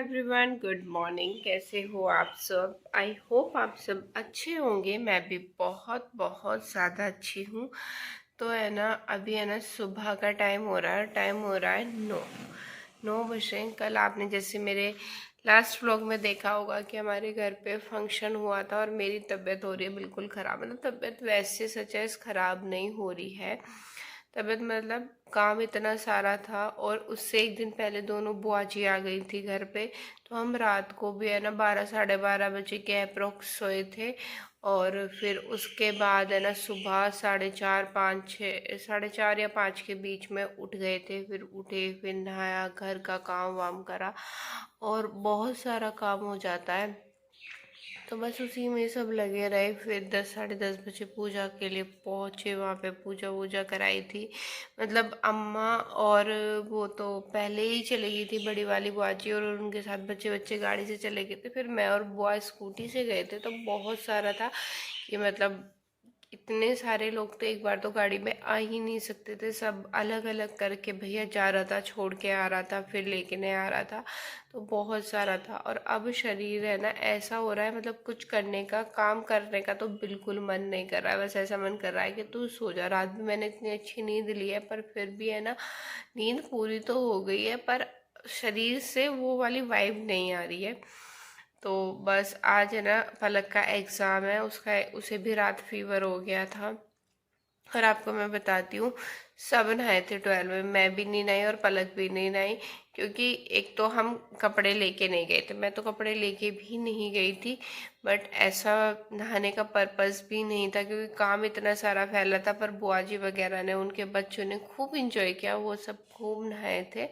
Everyone, good morning. कैसे हो आप सब? आई होप आप सब अच्छे होंगे। मैं भी बहुत बहुत ज़्यादा अच्छी हूँ। तो है ना, अभी है ना सुबह का टाइम हो रहा है 9 बजे। कल आपने जैसे मेरे लास्ट व्लॉग में देखा होगा कि हमारे घर पे फंक्शन हुआ था और मेरी तबीयत हो रही है बिल्कुल ख़राब। मतलब तबीयत वैसे सच है ख़राब नहीं हो रही है। तबीयत मतलब काम इतना सारा था, और उससे एक दिन पहले दोनों बुआ जी आ गई थी घर पे। तो हम रात को भी है ना 12 साढ़े 12 बजे के अप्रोक्स सोए थे। और फिर उसके बाद है ना सुबह 4:30 5 6 4:30 या 5 के बीच में उठ गए थे। फिर उठे, फिर नहाया, घर का काम वाम करा, और बहुत सारा काम हो जाता है। तो बस उसी में सब लगे रहे। फिर 10 साढ़े 10 बजे पूजा के लिए पहुँचे। वहाँ पे पूजा वूजा कराई थी। मतलब अम्मा और वो तो पहले ही चली गई थी, बड़ी वाली बुआ जी, और उनके साथ बच्चे बच्चे गाड़ी से चले गए थे। फिर मैं और बुआ स्कूटी से गए थे। तो बहुत सारा था कि मतलब इतने सारे लोग तो एक बार तो गाड़ी में आ ही नहीं सकते थे। सब अलग अलग करके भैया जा रहा था, छोड़ के आ रहा था, फिर लेके नहीं आ रहा था। तो बहुत सारा था। और अब शरीर है ना ऐसा हो रहा है, मतलब कुछ करने का, काम करने का तो बिल्कुल मन नहीं कर रहा है। बस ऐसा मन कर रहा है कि तू सो जा। रात में मैंने इतनी अच्छी नींद ली है, पर फिर भी है ना नींद पूरी तो हो गई है, पर शरीर से वो वाली वाइब नहीं आ रही है। तो बस आज है ना पलक का एग्ज़ाम है, उसका उसे भी रात फीवर हो गया था। और आपको मैं बताती हूँ, सब नहाए थे 12 में, मैं भी नहीं नहाई और पलक भी नहीं नहाई। क्योंकि एक तो हम कपड़े लेके नहीं गए थे, मैं तो कपड़े लेके भी नहीं गई थी। बट ऐसा नहाने का पर्पस भी नहीं था, क्योंकि काम इतना सारा फैला था। पर बुआ जी वगैरह ने, उनके बच्चों ने खूब इंजॉय किया, वो सब खूब नहाए थे।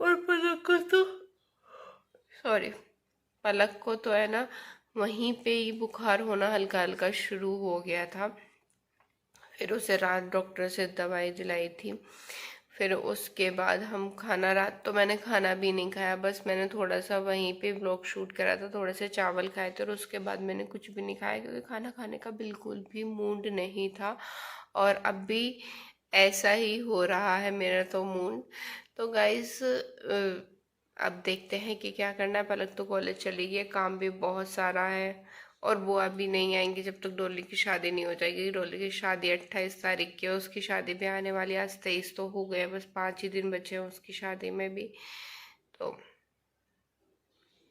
और पलक को तो सॉरी पलक को तो है ना वहीं पे ही बुखार होना हल्का हल्का शुरू हो गया था। फिर उसे रात डॉक्टर से दवाई दिलाई थी। फिर उसके बाद हम खाना, रात तो मैंने खाना भी नहीं खाया, बस मैंने थोड़ा सा वहीं पे ब्लॉग शूट करा था, थोड़े से चावल खाए थे, और उसके बाद मैंने कुछ भी नहीं खाया, क्योंकि खाना खाने का बिल्कुल भी मूड नहीं था। और अब भी ऐसा ही हो रहा है मेरा तो मूड। तो गाइस अब देखते हैं कि क्या करना है। पलक तो कॉलेज चली गई है, काम भी बहुत सारा है। और वो अभी नहीं आएंगी जब तक डोली की शादी नहीं हो जाएगी। डोली की शादी 28 तारीख की है, उसकी शादी भी आने वाली है। आज 23 तो हो गए, बस 5 ही दिन बचे हैं उसकी शादी में भी। तो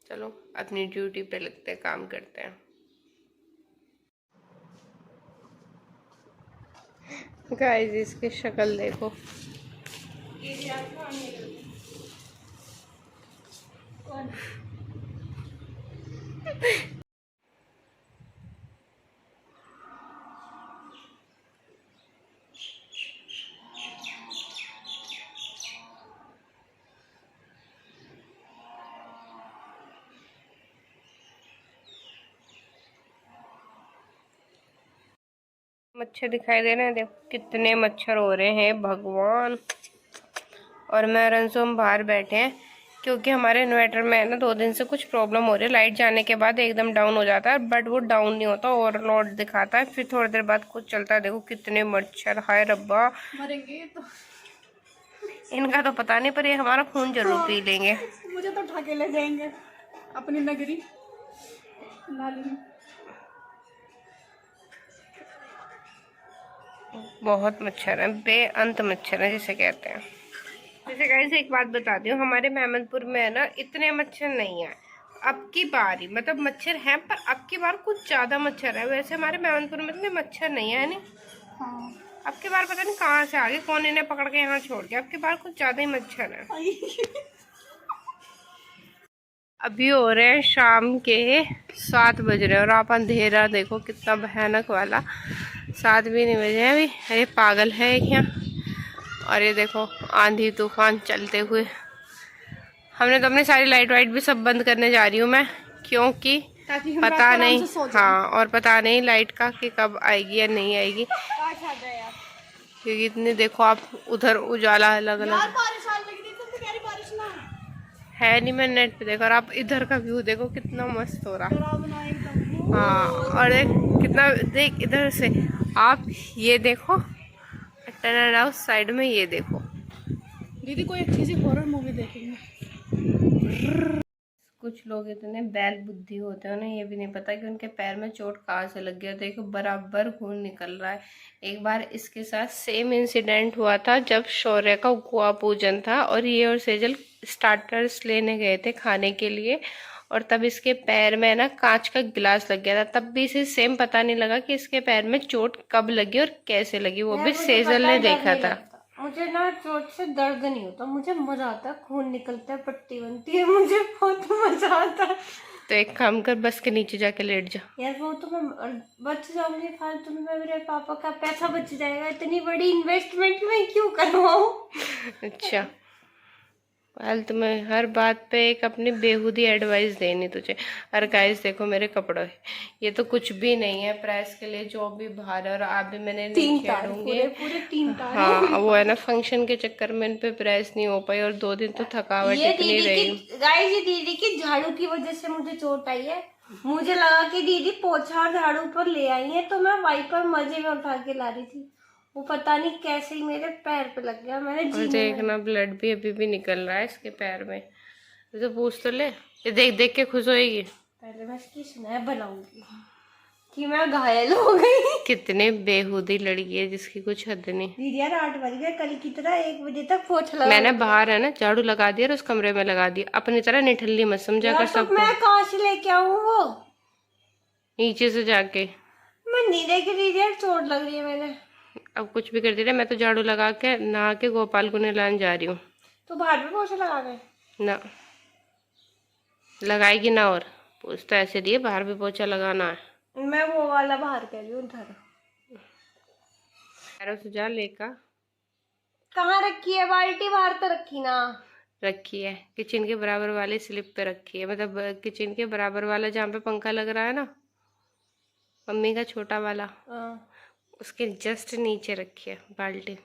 चलो अपनी ड्यूटी पे लगते हैं, काम करते हैं। गाइस इसकी शक्ल देखो। मच्छर दिखाई दे रहे हैं, देखो कितने मच्छर हो रहे हैं भगवान। और मैं रंसो हम बाहर बैठे हैं, क्योंकि हमारे इन्वर्टर में है ना 2 दिन से कुछ प्रॉब्लम हो रही है। लाइट जाने के बाद एकदम डाउन हो जाता है, बट वो डाउन नहीं होता, ओवरलोड दिखाता है। फिर थोड़ी देर बाद कुछ चलता है। देखो कितने मच्छर, हाय रब्बा, मरेंगे तो। इनका तो पता नहीं, पर ये हमारा खून जरूर पी लेंगे। मुझे तो उठा के ले जाएंगे अपनी नगरी नाली में। बहुत मच्छर है, बेअंत मच्छर है जिसे कहते हैं। जैसे गाइस एक बात बताती हूँ, हमारे मेहमदपुर में है ना इतने मच्छर नहीं है। अब की बार ही मतलब मच्छर हैं, पर अब की बार कुछ ज्यादा मच्छर है। वैसे हमारे मेहमदपुर में इतने मच्छर नहीं है, नहीं। हाँ। अब की बार पता नहीं कहाँ से आ गए, कौन इन्हें पकड़ के यहाँ छोड़ गया। अब की बार कुछ ज्यादा ही मच्छर है। अभी हो रहे हैं शाम के 7 बज रहे हैं, और आप अंधेरा देखो कितना भयानक वाला। 7 भी नहीं बजे हैं अभी। अरे पागल है एक यहाँ। और ये देखो आंधी तूफान चलते हुए। हमने तो अपनी सारी लाइट वाइट भी सब बंद करने जा रही हूँ मैं, क्योंकि पता नहीं, हाँ, और पता नहीं लाइट का कि कब आएगी या नहीं आएगी। क्योंकि इतनी देखो आप उधर उजाला अलग अलग है नहीं, मैं नेट पे देखा। और आप इधर का व्यू देखो कितना मस्त हो रहा। हाँ, और एक कितना, देख इधर से आप ये देखो, टर्न हाउस साइड में ये देखो। दीदी कोई अच्छी सी हॉरर मूवी देखेंगे। कुछ लोग इतने बैल बुद्धि होते हैं, उन्हें ये भी नहीं पता कि उनके पैर में चोट कहाँ से लग गया। देखो बराबर खून निकल रहा है। एक बार इसके साथ सेम इंसिडेंट हुआ था जब शौर्य का गुआ पूजन था और ये और सेजल स्टार्टर्स लेने गए थे खाने के लिए, और तब इसके पैर में ना कांच का गिलास लग गया था। तब भी इसे सेम पता नहीं लगा कि इसके पैर में चोट कब लगी और कैसे लगी, वो भी सेजल ने देखा था। मुझे ना चोट से दर्द नहीं होता, मुझे मजा आता है, खून निकलता है, पट्टी बनती है, मुझे बहुत मजा आता है। तो एक काम कर, बस के नीचे जाके लेट जा। यार वो तो मैं बच जाऊंगी फालतू में, मेरे पापा का पैसा बच जाएगा, इतनी बड़ी इन्वेस्टमेंट में क्यों करवाऊं। अच्छा फालतू में हर बात पे एक अपनी बेहूदी एडवाइस देनी तुझे। और गाइस देखो मेरे कपड़े, ये तो कुछ भी नहीं है प्रेस के लिए, जो भी बाहर है। और आप भी मैंने नहीं छेड़ूंगे, पूरे 3 तार। हाँ वो है ना, फंक्शन के चक्कर में इन पे प्रेस नहीं हो पाई और 2 दिन तो थकावट इतनी रही। गाइस ये दीदी की झाड़ू की वजह से मुझे चोट आई है। मुझे लगा कि दीदी पोछा और झाड़ू पर ले आई है, तो मैं वाइपर मजे में उठा के ला रही थी, वो पता नहीं कैसे ही मेरे पैर पे लग गया। मैंने और देखना ब्लड भी अभी भी निकल रहा है इसके पैर में, तो पूछ तो ले, ये देख देख के खुश होएगी। पहले मैं इसकी स्नैप बनाऊंगी कि मैं घायल हो गई। कितने बेहूदी लड़की है जिसकी कुछ हद नहीं। दीदी यार 8 बज गए, कल की तरह 1 बजे तक पोछा लगा। मैंने बाहर है ना झाड़ू लगा दिया और उस कमरे में लगा दिया, अपनी तरह निठल्ली मत समझा कर सबको। मैं कहाँ से लेके आऊँ वो, नीचे से जाके। मैं नहीं देखी दीदी यार, चोट लग रही है। मैंने अब कुछ भी कर दे रहे, मैं तो झाड़ू लगा के नहा के गोपाल को नहलाने जा रही हूँ। तो बाहर भी पोछा लगा के ना लगाएगी ना, और पूछ तो ऐसे दिए बाहर भी पोछा लगाना है। मैं वो वाला बाहर कह रही हूँ, पैरों से जा लेका। कहाँ रखी है बाल्टी, बाहर तो रखी ना। रखी है किचन के बराबर वाले स्लिप पे रखी है, मतलब किचन के बराबर वाला जहाँ पे पंखा लग रहा है ना, मम्मी का छोटा वाला, उसके जस्ट नीचे रखी है बाल्टी।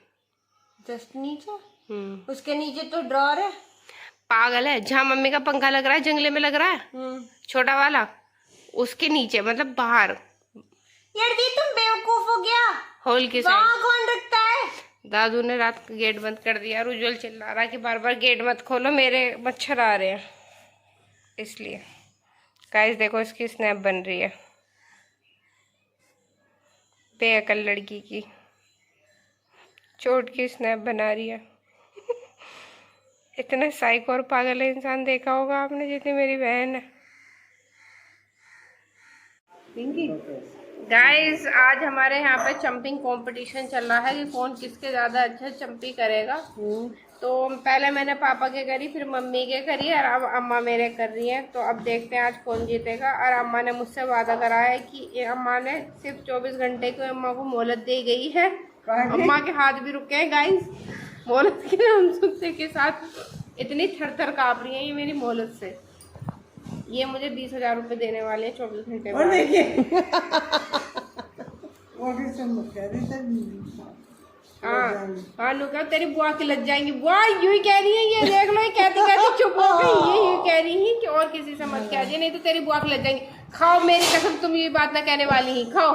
जस्ट नीचे? उसके नीचे तो ड्रॉर है। पागल है, जहाँ मम्मी का पंखा लग रहा है जंगले में लग रहा है छोटा वाला, उसके नीचे मतलब बाहर। यार दी तुम बेवकूफ हो गया, होल के साइड कौन रखता है। दादू ने रात को गेट बंद कर दिया और उज्जवल चिल्ला रहा कि बार बार गेट मत खोलो, मेरे मच्छर आ रहे हैं, इसलिए। गाइस देखो इसकी स्नैप बन रही है, बेअकल लड़की की चोट की स्नैप बना रही है। इतना साइको और पागल इंसान देखा होगा आपने जितनी मेरी बहन है। गाइस आज हमारे यहाँ पे चंपिंग कंपटीशन चल रहा है कि कौन किसके ज्यादा अच्छा चंपी करेगा। तो पहले मैंने पापा के करी, फिर मम्मी के करी और अब अम्मा मेरे कर रही है। तो अब देखते हैं आज कौन जीतेगा। और अम्मा ने मुझसे वादा करा है कि अम्मा ने सिर्फ 24 घंटे को अम्मा को मोहलत दी गई है। अम्मा के हाथ भी रुके हैं गाइस मोहलत के हमसे के साथ। इतनी थर थर काँप रही है ये मेरी मोहलत से। ये मुझे 20,000 रुपए देने वाले हैं 24 घंटे में। हाँ नुका तेरी बुआ की लग जाएंगी। बुआ यूं ही कह रही है, ये देख लो, ये कहती कहती चुप हो गई। ये यूं कह रही है कि और किसी से मत कह दिए, नहीं तो तेरी बुआ की लग जाएंगी। खाओ मेरी कसम, तुम ये बात ना कहने वाली ही, खाओ।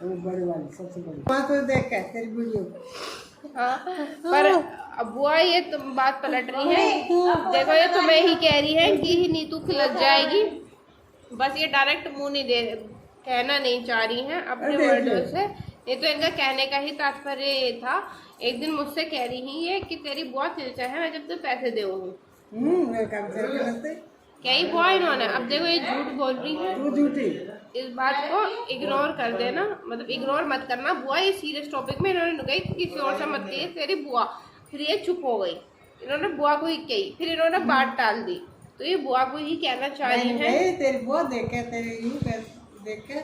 बड़ी वाली सबसे बड़ी बात तो देख के तेरी वीडियो। हाँ पर बुआ ये तुम बात पलट रही है। देखो ये तुम्हें ही कह रही है कि नीतू की लग जाएगी, बस ये डायरेक्ट मुंह नहीं दे, कहना नहीं चाह रही है अपने वर्डों से। ये तो इनका कहने का ही तात्पर्य ये था। एक दिन मुझसे कह रही है कि तेरी बुआ तिलचा है, मैं जब तो पैसे दूंगी। क्या ही बुआ इन्होंने। अब देखो ये झूठ बोल रही है, झूठी। इस बात को इग्नोर कर देना, मतलब इग्नोर मत करना। बुआ ये सीरियस टॉपिक में इन्होंने कही किसी और से मत कही तेरी बुआ, फिर ये चुप हो गई। इन्होंने बुआ को ही कही, फिर इन्होंने बात टाल दी। तो ये बुआ को ही कहना चाह रही है। तेरी बुआ देखे तेरे देख के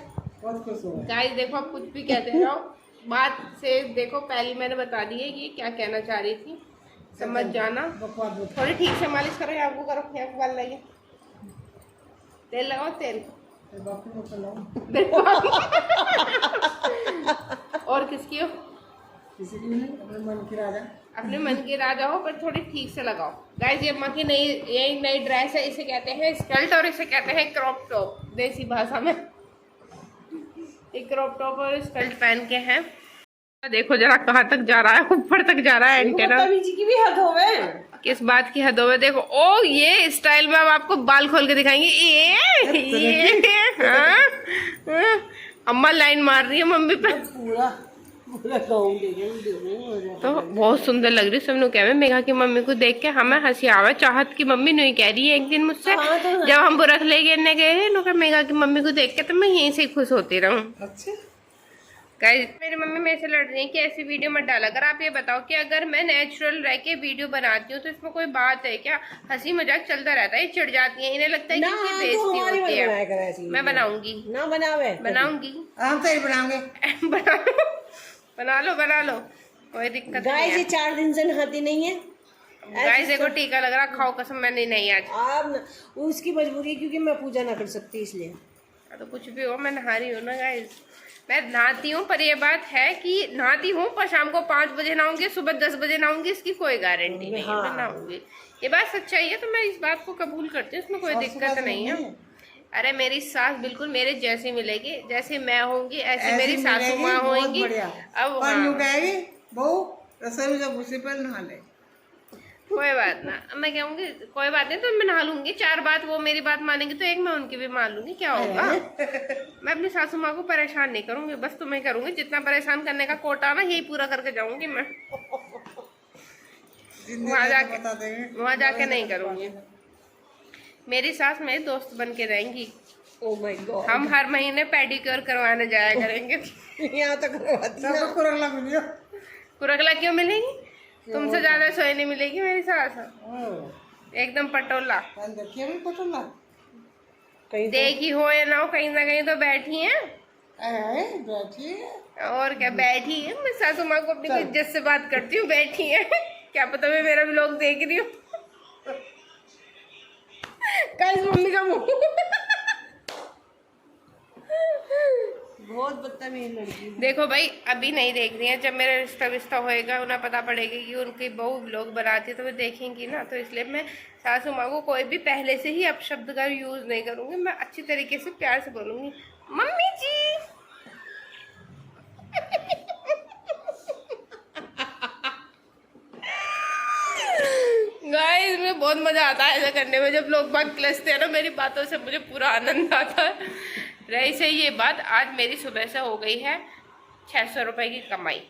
बहुत खुश हो। गाइस देखो आप कुछ भी कहते रहो, बात से देखो पहले मैंने बता दी है कि क्या कहना चाह रही थी, समझ जाना। थोड़ी ठीक से मालिश करो, आपको करो, यहाँ को बाल लगाइए, तेल लगाओ, तेल। और किसकी हो? किसी की नहीं, अपने मन की राजा। अपने मन की राजा हो, पर थोड़ी ठीक से लगाओ। गाइस ये अम्मा की नई ड्रेस है, इसे कहते हैं स्कर्ट और इसे कहते हैं क्रॉप टॉप देसी भाषा में। एक क्रॉप टॉप और स्कर्ट पहन के हैं। देखो जरा कहाँ तक जा रहा है, ऊपर तक जा रहा है एंटेना। की भी हद होवे। किस बात की हद होवे? देखो ओ ये स्टाइल में अब आपको बाल खोल के दिखाएंगे। ये हाँ, हाँ। अम्मा लाइन मार रही है मम्मी पे। पूरा पूरा तो बहुत सुंदर लग रही है। सब लोग कह रहे हैं मेघा की मम्मी को देख के हमें हंसी आवे। चाहत की मम्मी नहीं कह रही है एक दिन मुझसे, जब हम बुरखले गिरने गए हैं लोग, मेघा की मम्मी को देख के तो मैं यहीं से खुश होती रहूं। अच्छा गाइस मेरी मम्मी मेरे से लड़ रही है कि ऐसी वीडियो मत डाला कर। आप ये बताओ कि अगर मैं नेचुरल रह के वीडियो बनाती हूँ तो इसमें कोई बात है क्या? हंसी मजाक चलता रहता है, चिढ़ जाती है, इन्हें लगता है कि इनकी बेइज्जती होती है। मैं बनाऊंगी ना बनावे बनाऊंगी हम तो बनाओगे। बना लो कोई दिक्कत नहीं है। 4 दिन से नहाती नहीं है गाइस देखो टीका लग रहा, खाओ कसम मैं नहीं आज। आप उसकी मजबूरी है क्योंकि मैं पूजा ना कर सकती इसलिए। तो कुछ भी हो मैं नहा रही हूँ ना गाइस। मैं नहाती हूँ पर ये बात है कि नहाती हूँ पर शाम को 5 बजे नहाऊंगी, सुबह 10 बजे नहाऊंगी, इसकी कोई गारंटी नहीं है। मैं नहाऊंगी, ये बात सच्चाई है, तो मैं इस बात को कबूल करती हूँ, इसमें कोई दिक्कत नहीं है। अरे मेरी सास बिल्कुल मेरे जैसी मिलेगी, जैसे मैं होंगी ऐसी मेरी सासू माँ होंगी। अब बहू रसोई में जब उसी पर नहा ले कोई बात ना, मैं कहूँगी कोई बात नहीं, तो मैं नहा लूंगी। 4 बात वो मेरी बात मानेंगी तो एक मैं उनकी भी मान लूंगी, क्या होगा। मैं अपनी सासू माँ को परेशान नहीं करूंगी, बस तुम्हें करूंगी। जितना परेशान करने का कोटा ना यही पूरा करके जाऊंगी मैं। वहाँ जाके नहीं करूंगी। मेरी सास मेरी दोस्त बन के रहेंगी। ओह माय गॉड, हम हर महीने पेडिक्योर करवाने जाया करेंगे। यहाँ तक कुरगला क्यों मिलेगी? तुमसे ज्यादा सोए नहीं मिलेगी मेरी सास, एकदम पटोला। देखी हो या ना हो, कहीं ना कहीं तो बैठी है। और क्या बैठी है? मैं सासू माँ को अपनी इज्जत से बात करती हूँ, बैठी है। क्या पता मैं मेरा व्लॉग देख रही हूँ। मम्मी का मुंह बहुत बदतमीज लड़की। देखो भाई अभी नहीं देख रही है, जब मेरा रिश्ता होएगा उन्हें पता पड़ेगा कि उनकी बहू व्लॉग बनाती है तो वे देखेंगी ना। तो इसलिए मैं सासू माँ को कोई भी पहले से ही अपशब्द का यूज नहीं करूंगी। मैं अच्छी तरीके से प्यार से बोलूंगी, मम्मी जी। गाइस मुझे बहुत मजा आता है ऐसा करने में, जब लोग बात क्लसते हैं ना मेरी बातों से, मुझे पूरा आनंद आता है। रही से ये बात, आज मेरी सुबह से हो गई है 600 रुपए की कमाई।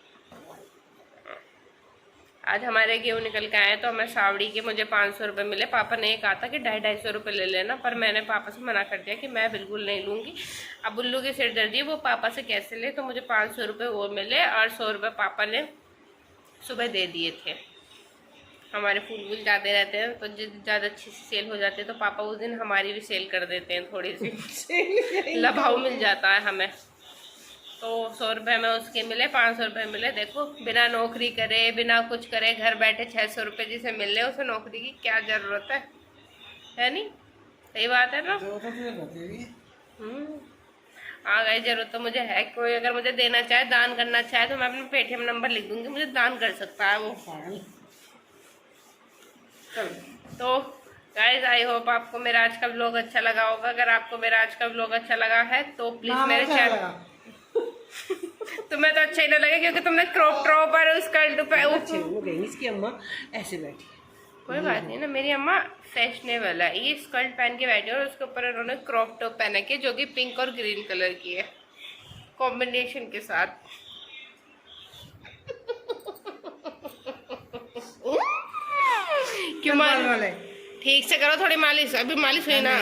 आज हमारे गेहूँ निकल के आए तो हमें सावड़ी के मुझे 500 रुपये मिले। पापा ने कहा था कि 250-250 रुपये ले लेना, पर मैंने पापा से मना कर दिया कि मैं बिल्कुल नहीं लूँगी। अब उल्लू की सिरदर्दी वो पापा से कैसे ले, तो मुझे 500 रुपये वो मिले और 100 रुपये पापा ने सुबह दे दिए थे। हमारे फूल वूल जाते रहते हैं तो ज़्यादा अच्छी सी सेल हो जाती है तो पापा उस दिन हमारी भी सेल कर देते हैं, थोड़ी सी लभाव मिल जाता है हमें। तो 100 रुपये में उसके मिले, 500 रुपये मिले। देखो बिना नौकरी करे बिना कुछ करे घर बैठे 600 रुपये जिसे मिल रहे उसे नौकरी की क्या ज़रूरत है नहीं? सही बात है ना। हाँ गई जरूरत तो मुझे है। कोई अगर मुझे देना चाहे, दान करना चाहे तो मैं अपना पेटीएम नंबर लिख दूंगी, मुझे दान कर सकता है वो। तो गाइस आई होप आपको मेरा आज का व्लॉग अच्छा लगा होगा। अगर आपको मेरा आज का व्लॉग अच्छा लगा है तो प्लीज मेरे चैनल तुम्हें तो अच्छा ही ना लगे क्योंकि तुमने क्रॉप टॉप और स्कर्ट पे इसकी अम्मा ऐसे बैठी। कोई बात नहीं ना, मेरी अम्मा फैशनेबल है। ये स्कर्ट पहन के बैठी है और उसके ऊपर उन्होंने क्रॉप टॉप पहना के जो कि पिंक और ग्रीन कलर की है कॉम्बिनेशन के साथ। क्यों मालिश? ठीक से करो थोड़ी मालिश, अभी मालिश हुई ना।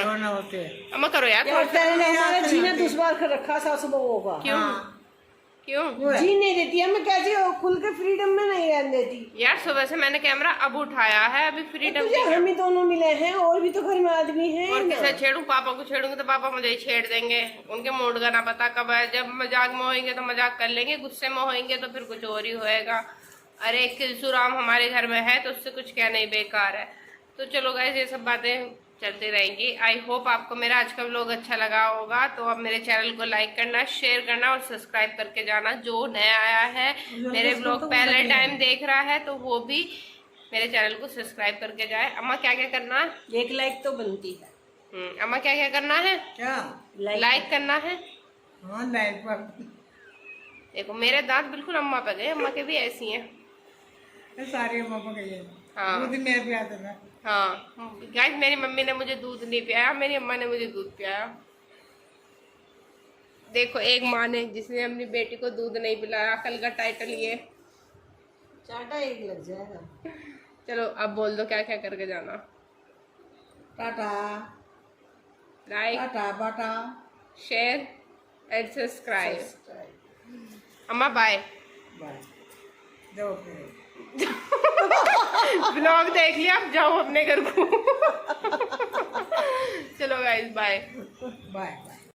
अम्मा करो यार। जीना दुश्वार कर रखा सासू बहू का। क्यों क्यों जी नहीं देती है? मैं कैसे खुल के फ्रीडम में नहीं रहने देती यार। सुबह से मैंने कैमरा अब उठाया है, अभी फ्रीडम हम ही दोनों मिले हैं और भी तो घर में आदमी हैं। और किसे छेड़ूं? पापा को छेड़ूंगी तो पापा मुझे ही छेड़ देंगे। उनके मूड का ना पता कब है। जब मजाक में होंगे तो मजाक कर लेंगे, गुस्से में होंगे तो फिर कुछ और ही होएगा। अरे किलसुराम हमारे घर में है तो उससे कुछ कहना ही बेकार है। तो चलो गाइस ये सब बातें चलती रहेंगी। आई होप आपको मेरा आज का व्लॉग अच्छा लगा होगा। तो आप मेरे चैनल को लाइक करना, शेयर करना और सब्सक्राइब करके जाना। जो नया आया है मेरे व्लॉग पहले टाइम देख रहा है तो वो भी मेरे चैनल को सब्सक्राइब करके जाए। अम्मा क्या क्या करना है? 1 लाइक तो बनती है। अम्मा क्या क्या करना है? क्या लाइक करना है? हाँ लाइक देखो मेरे दांत बिल्कुल अम्मा पे गए, अम्मा के भी ऐसी हैं। सारी अम्मा को गई है। हाँ दूध मेरे पिया था। हाँ गाइस, मेरी मम्मी ने मुझे दूध नहीं पियाया, मेरी अम्मा ने मुझे दूध पियाया। देखो एक माँ ने जिसने अपनी बेटी को दूध नहीं पिलाया, कल का टाइटल ये। चाटा एक लग जाएगा। चलो अब बोल दो क्या क्या करके जाना। Tata like, Tata Bata share and subscribe. अम्मा बाय बाय। जाओ फिर। ब्लॉग देख लिया, अब जाओ अपने घर को। चलो गाइस बाय बाय बाय।